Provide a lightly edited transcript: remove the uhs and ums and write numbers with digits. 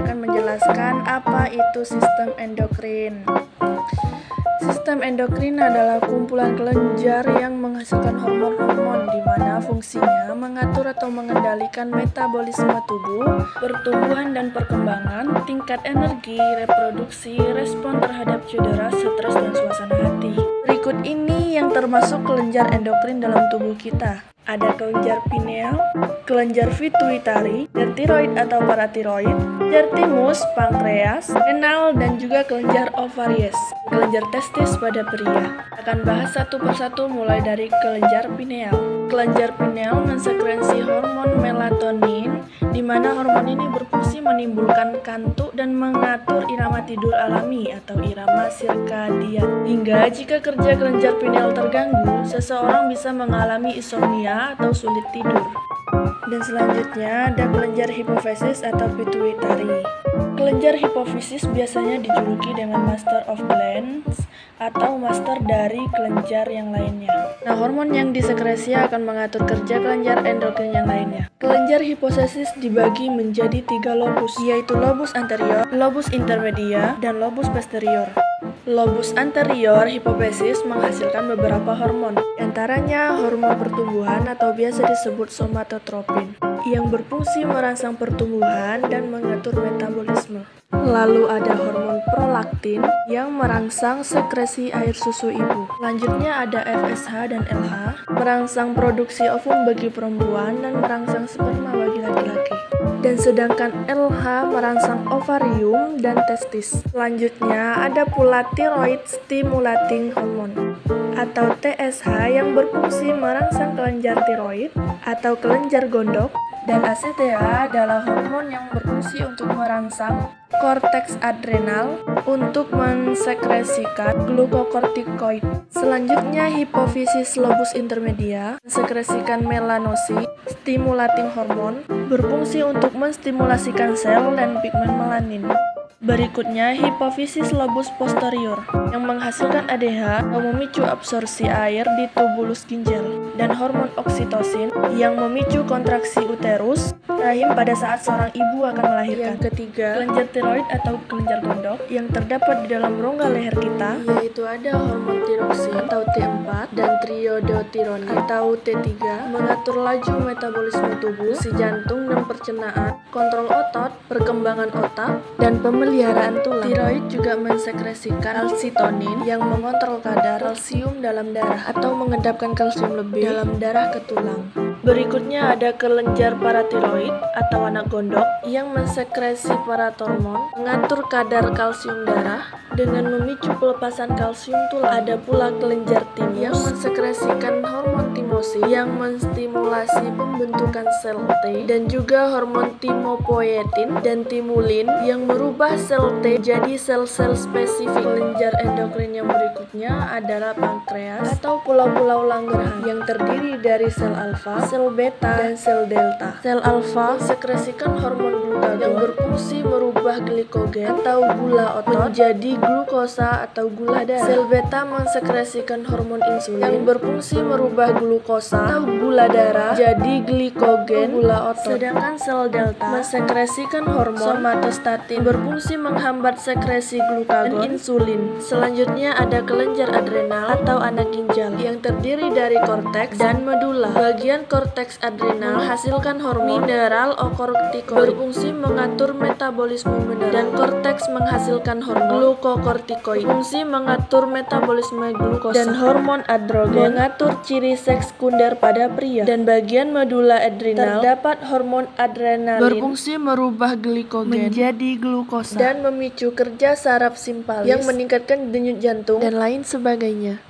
akan menjelaskan apa itu sistem endokrin. Sistem endokrin adalah kumpulan kelenjar yang menghasilkan hormon-hormon di mana fungsinya mengatur atau mengendalikan metabolisme tubuh, pertumbuhan dan perkembangan, tingkat energi, reproduksi, respon terhadap cedera, stres, dan suasana hati. Berikut ini yang termasuk kelenjar endokrin dalam tubuh kita. Ada kelenjar pineal, kelenjar pituitari, kelenjar tiroid atau paratiroid, kelenjar timus, pankreas, renal, dan juga kelenjar ovaries, kelenjar testis pada pria. Akan bahas satu persatu mulai dari kelenjar pineal. Kelenjar pineal mensekresi hormon melatonin, di mana hormon ini berfungsi menimbulkan kantuk dan mengatur irama tidur alami atau irama sirkadian. Hingga jika kerja kelenjar pineal terganggu, seseorang bisa mengalami insomnia atau sulit tidur. Dan selanjutnya ada kelenjar hipofisis atau pituitari. Kelenjar hipofisis biasanya dijuluki dengan master of glands atau master dari kelenjar yang lainnya. Nah, hormon yang disekresi akan mengatur kerja kelenjar endokrin yang lainnya. Kelenjar hipofisis dibagi menjadi 3 lobus, yaitu lobus anterior, lobus intermedia, dan lobus posterior. Lobus anterior hipofisis menghasilkan beberapa hormon, antaranya hormon pertumbuhan atau biasa disebut somatotropin, yang berfungsi merangsang pertumbuhan dan mengatur metabolisme. Lalu ada hormon prolaktin yang merangsang sekresi air susu ibu. Selanjutnya ada FSH dan LH, merangsang produksi ovum bagi perempuan dan merangsang sperma bagi laki-laki. Dan sedangkan LH merangsang ovarium dan testis. Selanjutnya ada pula thyroid stimulating hormone atau TSH yang berfungsi merangsang kelenjar tiroid atau kelenjar gondok, dan ACTH adalah hormon yang berfungsi untuk merangsang korteks adrenal untuk mensekresikan glukokortikoid. Selanjutnya hipofisis lobus intermedia mensekresikan melanocyte stimulating hormone, berfungsi untuk menstimulasikan sel dan pigmen melanin. Berikutnya hipofisis lobus posterior yang menghasilkan ADH atau memicu absorpsi air di tubulus ginjal, dan hormon oksitosin yang memicu kontraksi uterus rahim pada saat seorang ibu akan melahirkan. Yang ketiga, kelenjar tiroid atau kelenjar gondok yang terdapat di dalam rongga leher kita, yaitu ada hormon tiroksin atau T4 dan triodotironin atau T3, mengatur laju metabolisme tubuh, fungsi jantung dan pencernaan, kontrol otot, perkembangan otak, dan pemeliharaan tulang. Tiroid juga mensekresikan kalsitonin yang mengontrol kadar kalsium dalam darah atau mengedapkan kalsium lebih dalam darah ke tulang. Berikutnya ada kelenjar paratiroid atau anak gondok yang mensekresi paratormon, mengatur kadar kalsium darah dengan memicu pelepasan kalsium tulang. Ada pula kelenjar timus yang mensekresikan hormon timosin yang menstimulasi pembentukan sel T, dan juga hormon timopoietin dan timulin yang merubah sel T jadi sel-sel spesifik. Kelenjar endokrin yang berikutnya adalah pankreas atau pulau-pulau Langerhans yang terdiri dari sel alfa, sel beta, dan sel delta. Sel alfa mensekresikan hormon glukagon yang berfungsi merubah glikogen atau gula otot menjadi glukosa atau gula darah. Sel beta mensekresikan hormon insulin yang berfungsi merubah glukosa atau gula darah jadi glikogen gula otot. Sedangkan sel delta mensekresikan hormon somatostatin berfungsi menghambat sekresi glukagon dan insulin. Selanjutnya ada kelenjar adrenal atau anak ginjal yang terdiri dari korteks dan medula. Bagian korteks adrenal menghasilkan hormon mineral okortikoid berfungsi mengatur metabolisme mineral, dan korteks menghasilkan hormon glukokortikoid fungsi mengatur metabolisme glukosa, dan hormon androgen mengatur ciri seks sekunder pada pria. Dan bagian medula adrenal terdapat hormon adrenalin berfungsi merubah glikogen menjadi glukosa dan memicu kerja saraf simpalis yang meningkatkan denyut jantung dan lain sebagainya.